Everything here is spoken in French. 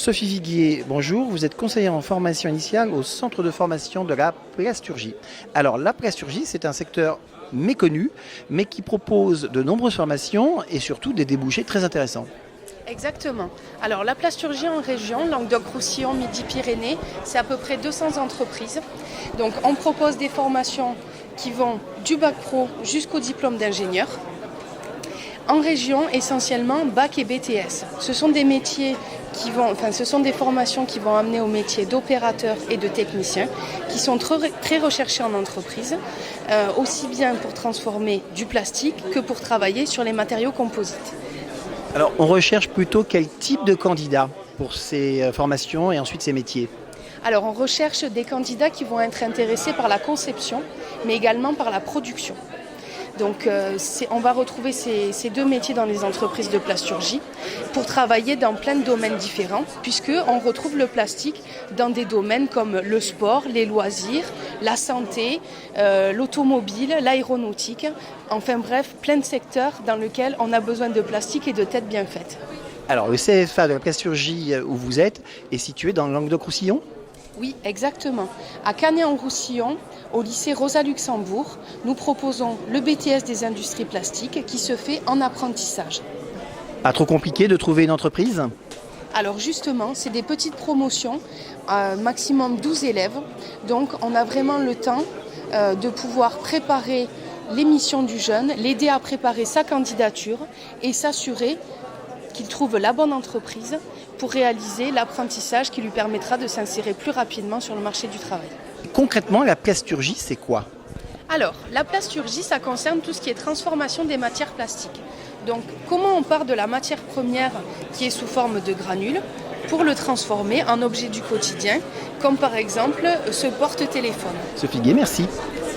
Sophie Viguier, bonjour. Vous êtes conseillère en formation initiale au centre de formation de la plasturgie. Alors, la plasturgie, c'est un secteur méconnu, mais qui propose de nombreuses formations et surtout des débouchés très intéressants. Exactement. Alors la plasturgie en région, Languedoc-Roussillon, Midi-Pyrénées, c'est à peu près 200 entreprises. Donc on propose des formations qui vont du bac pro jusqu'au diplôme d'ingénieur. En région, essentiellement bac et BTS. Ce sont des métiers ce sont des formations qui vont amener au métier d'opérateur et de technicien, qui sont très recherchés en entreprise, aussi bien pour transformer du plastique que pour travailler sur les matériaux composites. Alors, on recherche plutôt quel type de candidat pour ces formations et ensuite ces métiers? Alors, on recherche des candidats qui vont être intéressés par la conception, mais également par la production. Donc, on va retrouver ces deux métiers dans les entreprises de plasturgie pour travailler dans plein de domaines différents, puisqu'on retrouve le plastique dans des domaines comme le sport, les loisirs, la santé, l'automobile, l'aéronautique. Enfin bref, plein de secteurs dans lesquels on a besoin de plastique et de têtes bien faites. Alors, le CFA de la plasturgie où vous êtes est situé dans le Languedoc-Roussillon? Oui, exactement. À Canet-en-Roussillon, au lycée Rosa Luxembourg, nous proposons le BTS des industries plastiques qui se fait en apprentissage. Pas trop compliqué de trouver une entreprise? Alors justement, c'est des petites promotions, maximum 12 élèves. Donc on a vraiment le temps de pouvoir préparer les missions du jeune, l'aider à préparer sa candidature et s'assurer qu'il trouve la bonne entreprise pour réaliser l'apprentissage qui lui permettra de s'insérer plus rapidement sur le marché du travail. Concrètement, la plasturgie, c'est quoi? Alors, la plasturgie, ça concerne tout ce qui est transformation des matières plastiques. Donc, comment on part de la matière première qui est sous forme de granules pour le transformer en objet du quotidien, comme par exemple ce porte-téléphone. Sophie Gué, merci.